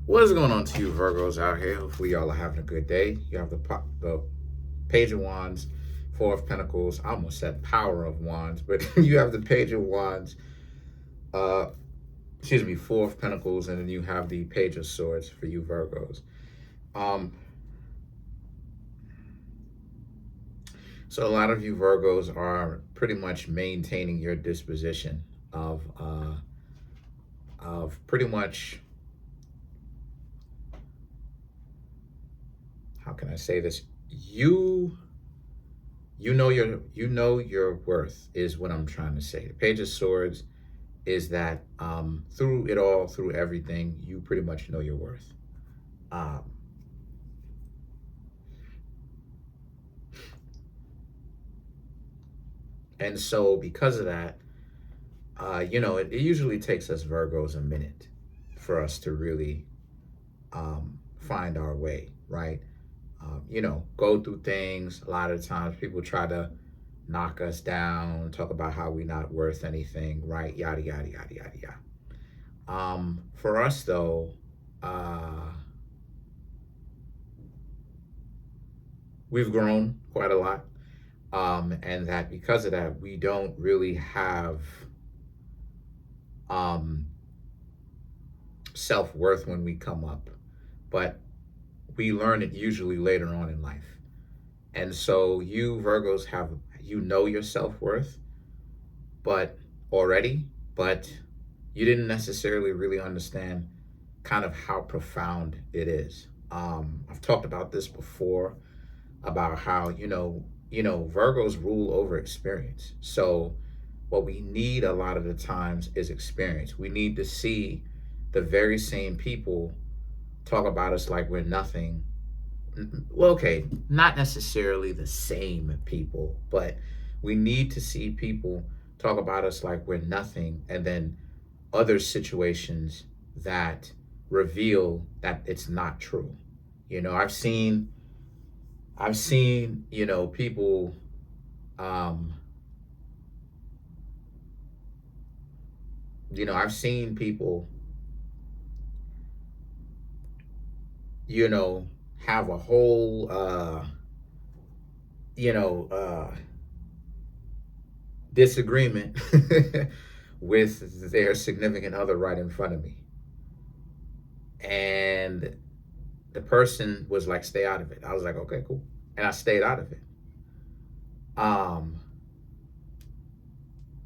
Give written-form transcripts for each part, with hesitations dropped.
What is going on to you Virgos out here? Hopefully y'all are having a good day. You have the Page of Wands, Four of Pentacles. I almost said Power of Wands, but you have the Page of Wands, uh, Four of Pentacles, and then you have the Page of Swords for you Virgos. Um, so a lot of you Virgos are pretty much maintaining your disposition of pretty much, how can I say this? You know your worth is what I'm trying to say. The Page of Swords is that through it all, through everything, you pretty much know your worth. Um, and so because of that, it usually takes us Virgos a minute for us to really find our way, right? Go through things. A lot of times people try to knock us down, talk about how we're not worth anything, right? Yada, yada, yada, yada, yada. For us, though, we've grown quite a lot. And that because of that, we don't really have self-worth when we come up. But we learn it usually later on in life. And so you Virgos your self-worth, but but you didn't necessarily really understand kind of how profound it is. I've talked about this before about how, Virgos rule over experience. So what we need a lot of the times is experience. We need to see the very same people talk about us like we're nothing. Well, okay, not necessarily the same people, but we need to see people talk about us like we're nothing, and then other situations that reveal that it's not true. I've seen, people, I've seen people, have a whole, disagreement with their significant other right in front of me. And the person was like, stay out of it. I was like, okay, cool. And I stayed out of it.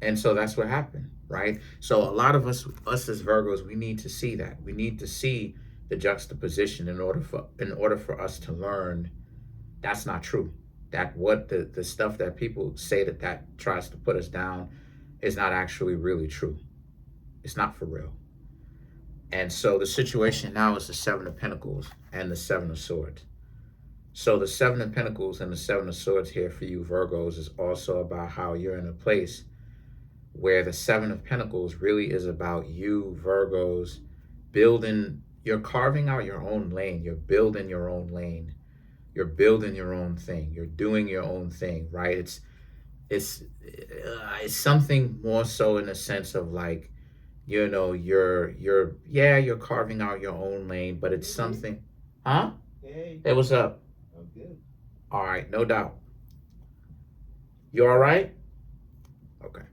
And so that's what happened, right? So a lot of us as Virgos, we need to see that. We need to see the juxtaposition in order for us to learn that's not true. That what the stuff that people say that tries to put us down is not actually really true. It's not for real. And so the situation now is the Seven of Pentacles and the Seven of Swords. So the Seven of Pentacles and the Seven of Swords here for you Virgos is also about how you're in a place where the Seven of Pentacles really is about you Virgos you're carving out your own lane. You're building your own lane. You're building your own thing. You're doing your own thing, right? It's something more so in the sense of like, you're carving out your own lane, but it's something, huh? Hey, what's up? I'm good. All right, no doubt. You all right? Okay.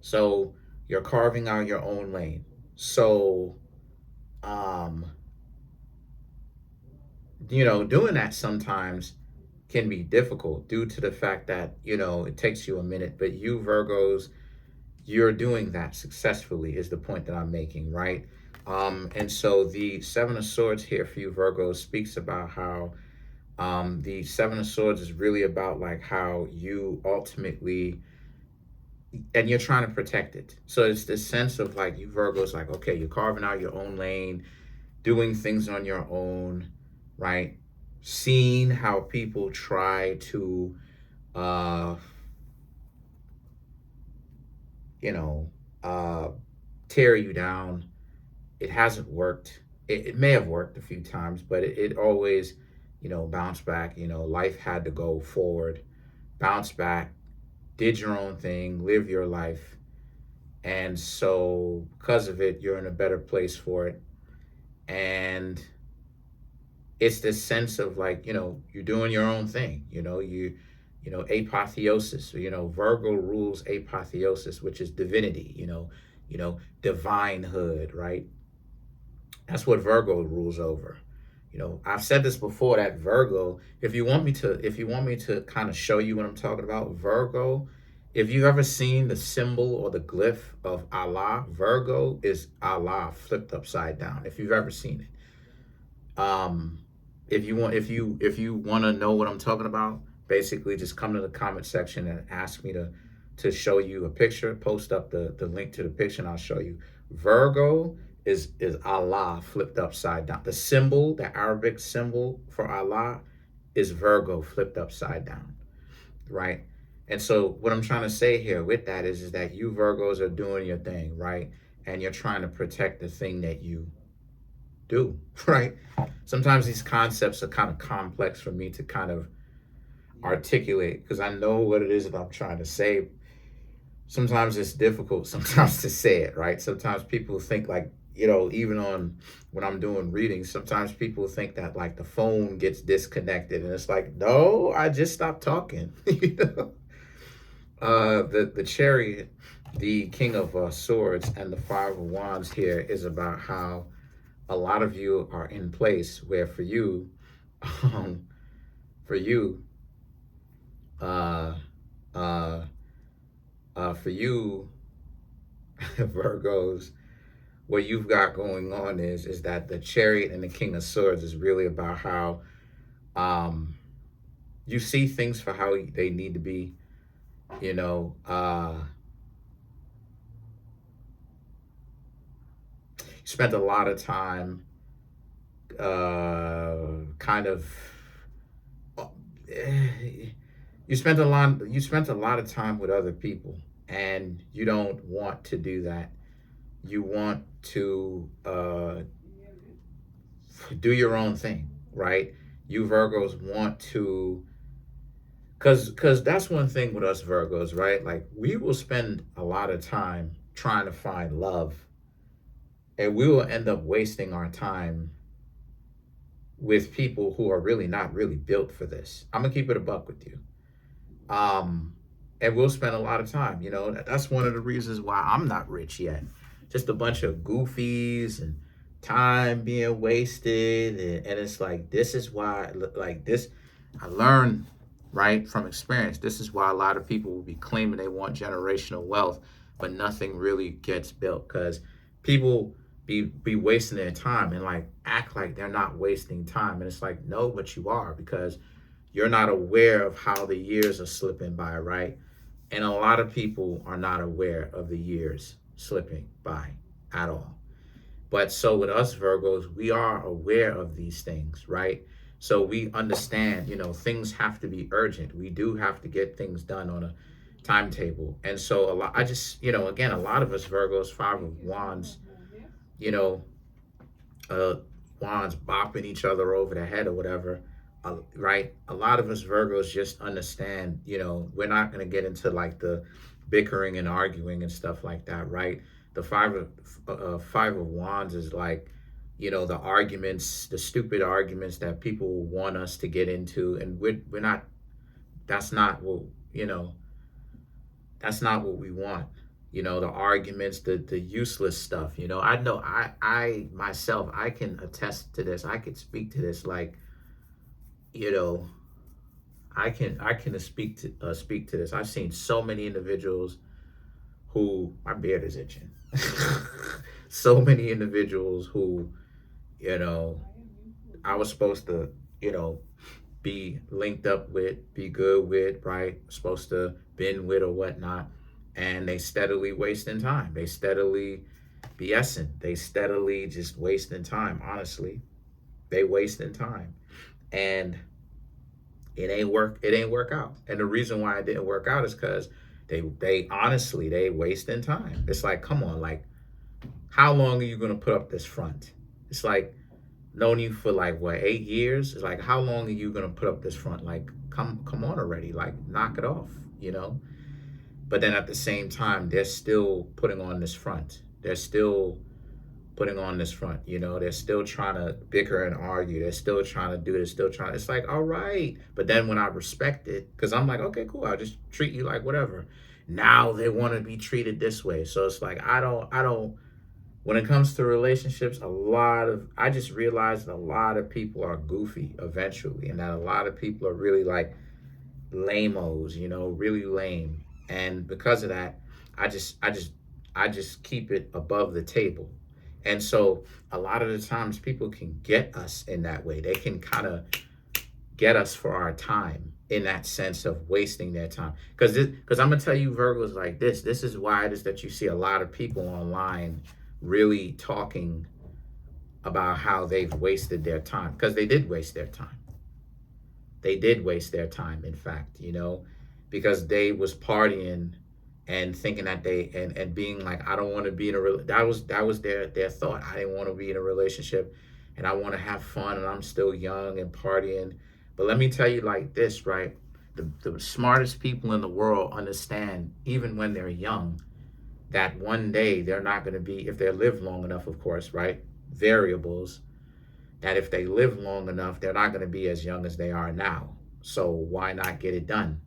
So you're carving out your own lane. So, doing that sometimes can be difficult due to the fact that, it takes you a minute, but you Virgos, you're doing that successfully is the point that I'm making, right? And so the Seven of Swords here for you Virgos speaks about how the Seven of Swords is really about like how you ultimately, and you're trying to protect it. So it's this sense of like you Virgos, like, okay, you're carving out your own lane, doing things on your own, right? Seeing how people try to, tear you down. It hasn't worked. It may have worked a few times, but it always, bounced back. Life had to go forward, bounce back, did your own thing, live your life. And so because of it, you're in a better place for it. And it's this sense of like, you're doing your own thing. Apotheosis. Virgo rules apotheosis, which is divinity. Divinehood, right? That's what Virgo rules over. I've said this before, that Virgo, if you want me to kind of show you what I'm talking about, Virgo, if you've ever seen the symbol or the glyph of Allah, Virgo is Allah flipped upside down. If you've ever seen it. If you want to know what I'm talking about, basically just come to the comment section and ask me to show you a picture. Post up the link to the picture and I'll show you. Virgo is Allah flipped upside down. The symbol, the Arabic symbol for Allah, is Virgo flipped upside down, right? And so what I'm trying to say here with that is that you Virgos are doing your thing, right? And you're trying to protect the thing that you do, right? Sometimes these concepts are kind of complex for me to kind of articulate because I know what it is that I'm trying to say. Sometimes it's difficult sometimes to say it, right? Sometimes people think like, even on when I'm doing readings, sometimes people think that like the phone gets disconnected and it's like, no, I just stopped talking. The chariot, the king of swords, and the five of wands here is about how a lot of you are in place where for you, for you, uh, uh, for you, Virgos, what you've got going on is that the chariot and the king of swords is really about how you see things for how they need to be. You know, spent a lot of time kind of you spent a lot of time with other people and you don't want to do that. You want to do your own thing, right? You Virgos want to, because that's one thing with us Virgos, right? Like we will spend a lot of time trying to find love and we will end up wasting our time with people who are really not really built for this. I'm gonna keep it a buck with you. Um, and we'll spend a lot of time. That's one of the reasons why I'm not rich yet. Just a bunch of goofies and time being wasted, and it's like this is why, like this, I learned right from experience. This is why a lot of people will be claiming they want generational wealth, but nothing really gets built because people be wasting their time and like act like they're not wasting time, and it's like no, but you are because you're not aware of how the years are slipping by, right? And a lot of people are not aware of the years slipping by at all. But so with us Virgos, we are aware of these things, right? So we understand, things have to be urgent. We do have to get things done on a timetable. And so I just, again, a lot of us Virgos, five of wands, you know, wands bopping each other over the head or whatever, right? A lot of us Virgos just understand, we're not going to get into like the bickering and arguing and stuff like that, right? The five of wands is like, the arguments, the stupid arguments that people want us to get into, and we're not. That's not what That's not what we want. The arguments, the useless stuff. I know I myself I can attest to this. I can speak to this. Like, you know, I can speak to this. I've seen so many individuals who my beard is itching. So many individuals who, you know, I was supposed to, be linked up with, be good with, right? Supposed to been with or whatnot. And they steadily wasting time. They steadily BSing. They steadily just wasting time, honestly. They wasting time. And it ain't work out. And the reason why it didn't work out is because they honestly they wasting time. It's like, come on, like how long are you gonna put up this front? It's like known you for like what 8 years. It's like how long are you gonna put up this front? Like come on already, like knock it off. But then at the same time, they're still putting on this front. They're still putting on this front. They're still trying to bicker and argue. They're still trying to do this, still trying. It's like, all right. But then when I respect it, because I'm like, okay, cool. I'll just treat you like whatever. Now they want to be treated this way. So it's like, I don't, when it comes to relationships, I just realized a lot of people are goofy eventually. And that a lot of people are really like lame-os, really lame. And because of that, I just keep it above the table. And so a lot of the times people can get us in that way. They can kind of get us for our time in that sense of wasting their time. Because I'm gonna tell you, Virgos, like this is why it is that you see a lot of people online really talking about how they've wasted their time, because they did waste their time. They did waste their time, in fact, because they was partying and thinking that and being like, I don't want to be in that was their thought. I didn't want to be in a relationship, and I want to have fun, and I'm still young and partying. But let me tell you like this, right? The smartest people in the world understand, even when they're young, that one day they're not going to be, if they live long enough, of course, right? Variables, that if they live long enough, they're not going to be as young as they are now. So why not get it done?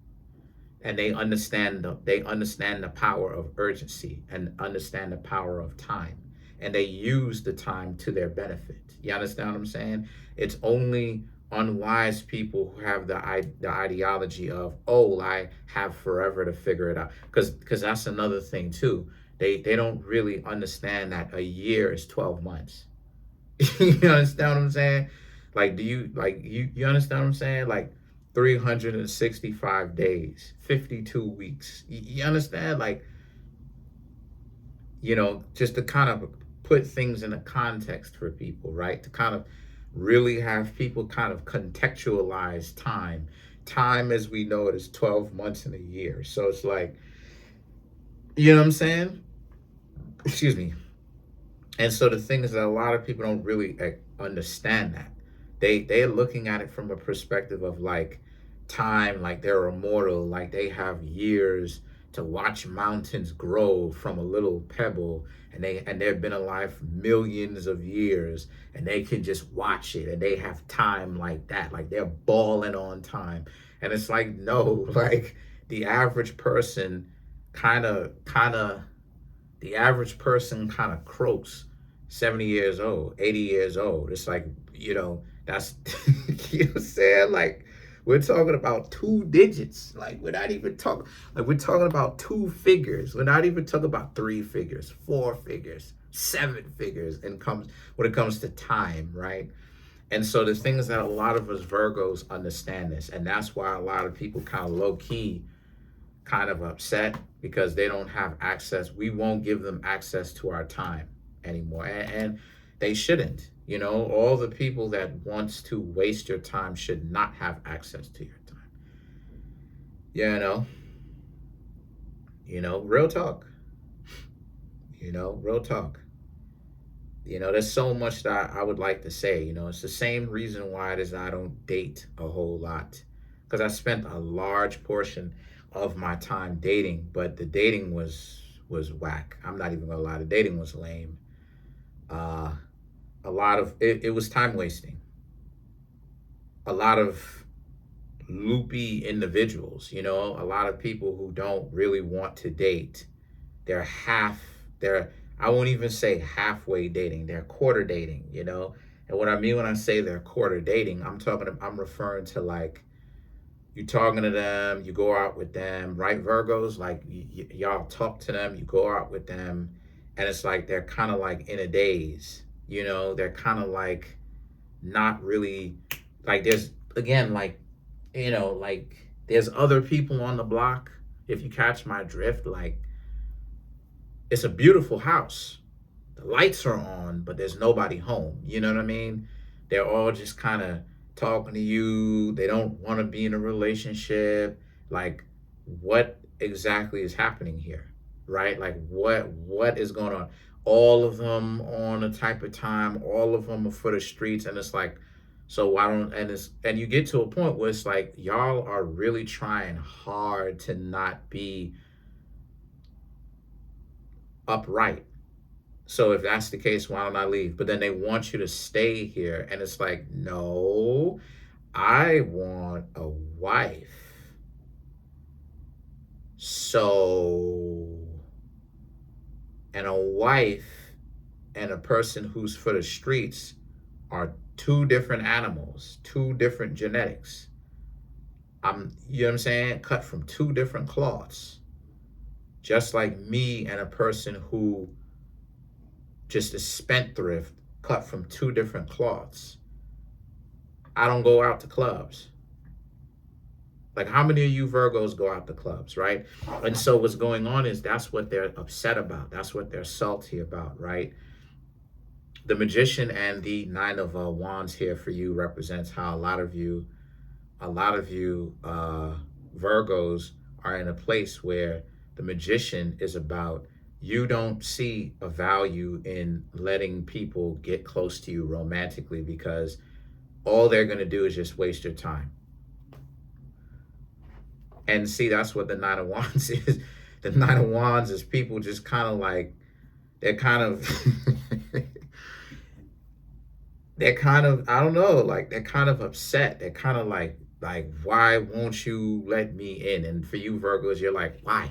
And they understand the power of urgency and understand the power of time, and they use the time to their benefit. You understand what I'm saying? It's only unwise people who have the ideology of, oh, I have forever to figure it out, because that's another thing too. They don't really understand that a year is 12 months. You understand what I'm saying? Like, you understand what I'm saying? Like 365 days, 52 weeks. You understand? Like, just to kind of put things in a context for people, right? To kind of really have people kind of contextualize time. Time, as we know it, is 12 months in a year. So it's like, you know what I'm saying? Excuse me. And so the thing is that a lot of people don't really understand that. They're looking at it from a perspective of like time, like they're immortal, like they have years to watch mountains grow from a little pebble, and they've been alive for millions of years, and they can just watch it, and they have time like that, like they're balling on time. And it's like, no, like the average person kind of the average person kind of croaks 70 years old, 80 years old. It's like, that's, you know what I'm saying? Like, we're talking about 2 digits. Like, we're not even talking, like, we're talking about 2 figures. We're not even talking about 3 figures, 4 figures, 7 figures, when it comes to time, right? And so the thing is that a lot of us Virgos understand this. And that's why a lot of people kind of low key kind of upset, because they don't have access. We won't give them access to our time anymore, and they shouldn't. All the people that wants to waste your time should not have access to your time. Real talk. Real talk. There's so much that I would like to say. It's the same reason why it is I don't date a whole lot, because I spent a large portion of my time dating, but the dating was whack. I'm not even gonna lie, the dating was lame. A lot of it was time wasting. A lot of loopy individuals, a lot of people who don't really want to date. They're I won't even say halfway dating, they're quarter dating, And what I mean when I say they're quarter dating, I'm referring to like, you talking to them, you go out with them, right, Virgos? Like, y'all talk to them, you go out with them, and it's like they're kind of like in a daze. They're kind of like not really, like there's, again, like, like there's other people on the block, if you catch my drift. Like, it's a beautiful house. The lights are on, but there's nobody home. You know what I mean? They're all just kind of talking to you. They don't want to be in a relationship. Like, what exactly is happening here, right? Like, what is going on? All of them on a type of time. All of them are for the streets, and it's like, so why don't, and you get to a point where it's like, y'all are really trying hard to not be upright. So if that's the case, why don't I leave? But then they want you to stay here. And it's like, no, I want a wife. So, and a wife and a person who's for the streets are two different animals, two different genetics. You know what I'm saying? Cut from two different cloths. Just like me and a person who just a spendthrift, cut from two different cloths. I don't go out to clubs. Like, how many of you Virgos go out to clubs, right? And so what's going on is that's what they're upset about. That's what they're salty about, right? The Magician and the Nine of Wands here for you represents how a lot of you Virgos are in a place where the Magician is about you don't see a value in letting people get close to you romantically because all they're going to do is just waste your time. And see, that's what the Nine of Wands is. The Nine of Wands is people just kind of like, they're kind of, they're kind of, I don't know, like they're kind of upset. They're kind of like, why won't you let me in? And for you Virgos, you're like, why?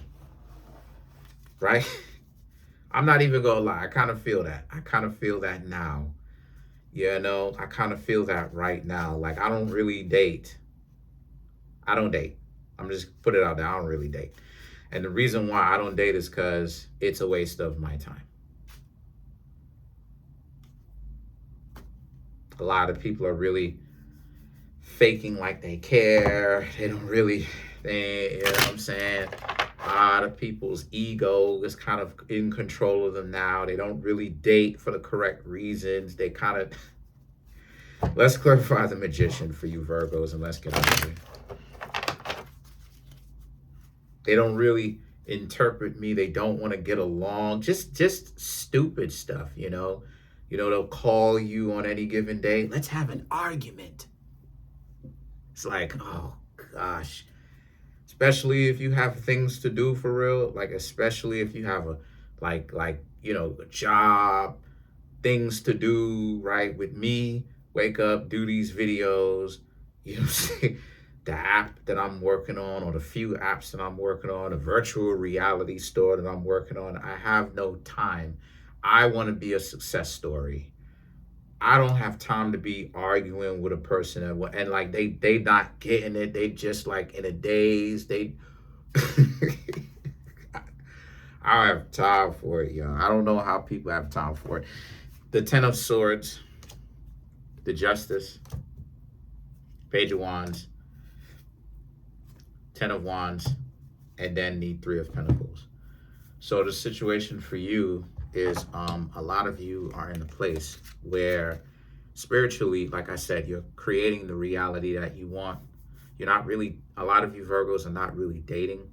Right? I'm not even gonna lie. I kind of feel that. I kind of feel that now. You know, I kind of feel that right now. Like, I don't really date. I don't date. I'm just put it out there. I don't really date. And the reason why I don't date is because it's a waste of my time. A lot of people are really faking like they care. They don't really, you know what I'm saying? A lot of people's ego is kind of in control of them now. They don't really date for the correct reasons. They kind of, let's clarify the Magician for you Virgos and let's get out of here. They don't really interpret me. They don't want to get along. Just stupid stuff, you know? You know, they'll call you on any given day. Let's have an argument. It's like, oh gosh. Especially if you have things to do for real. Like, especially if you have a, you know, a job, things to do, right? With me, wake up, do these videos, you know what I'm saying? The app that I'm working on, or the few apps that I'm working on, a virtual reality store that I'm working on. I have no time. I want to be a success story. I don't have time to be arguing with a person and like they not getting it. They just like in a daze. They I don't have time for it, y'all. I don't know how people have time for it. The Ten of Swords, the Justice, Page of Wands, Ten of Wands, and then the Three of Pentacles. So the situation for you is a lot of you are in a place where spiritually, like I said, you're creating the reality that you want. You're not really, a lot of you Virgos are not really dating.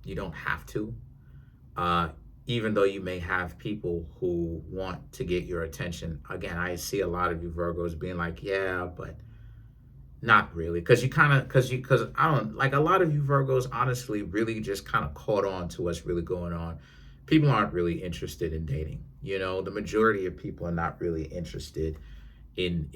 You don't have to. Even though you may have people who want to get your attention. Again, I see a lot of you Virgos being like, yeah, but not really, because I don't, like, a lot of you Virgos honestly really just kind of caught on to what's really going on. People aren't really interested in dating. You know, the majority of people are not really interested in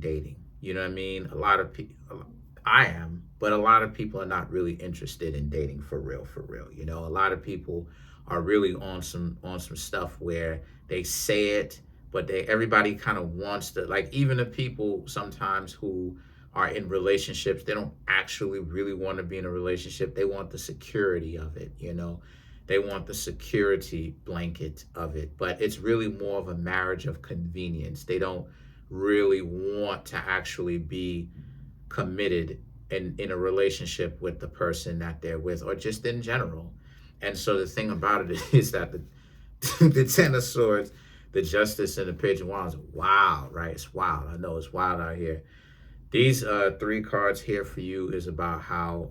dating. You know what I mean? A lot of people, I am, but a lot of people are not really interested in dating for real. You know, a lot of people are really on some stuff where they say it, but everybody kind of wants to, like, even the people sometimes who are in relationships, they don't actually really want to be in a relationship. They want the security of it, you know. They want the security blanket of it, but it's really more of a marriage of convenience. They don't really want to actually be committed in a relationship with the person that they're with, or just in general. And so the thing about it is that the Ten of Swords, the Justice, and the Page of Wands, wow, right? It's wild. I know it's wild out here. These three cards here for you is about how,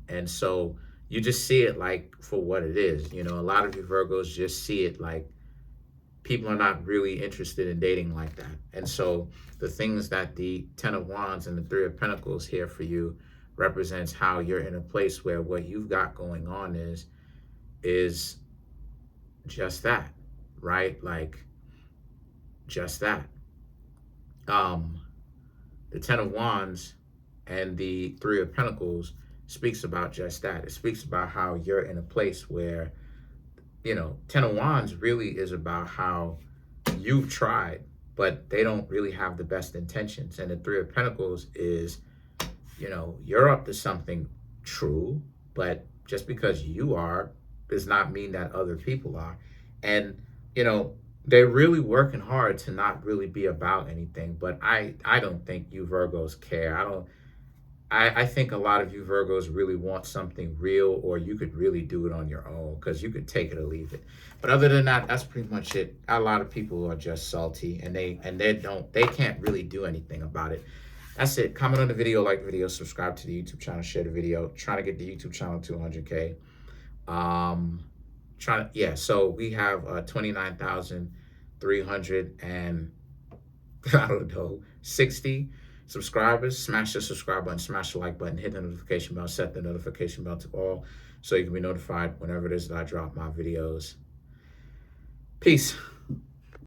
and so you just see it like for what it is. You know, a lot of you Virgos just see it like people are not really interested in dating like that. And so the things that the Ten of Wands and the Three of Pentacles here for you represents how you're in a place where what you've got going on is just that. right? Like just that. Um, the Ten of Wands and the Three of Pentacles speaks about just that. It speaks about how you're in a place where, Ten of Wands really is about how you've tried, but they don't really have the best intentions. And the Three of Pentacles is, you're up to something true, but just because you are does not mean that other people are. And, you know, they're really working hard to not really be about anything, but I don't think you Virgos care. I think a lot of you Virgos really want something real, or you could really do it on your own because you could take it or leave it. But other than that, that's pretty much it. A lot of people are just salty, and they can't really do anything about it. That's it. Comment on the video, like the video, subscribe to the YouTube channel, share the video. Trying to get the YouTube channel to 100K. So we have 29,300 and I don't know 60 subscribers. Smash the subscribe button, smash the like button, hit the notification bell, set the notification bell to all so you can be notified whenever it is that I drop my videos. Peace.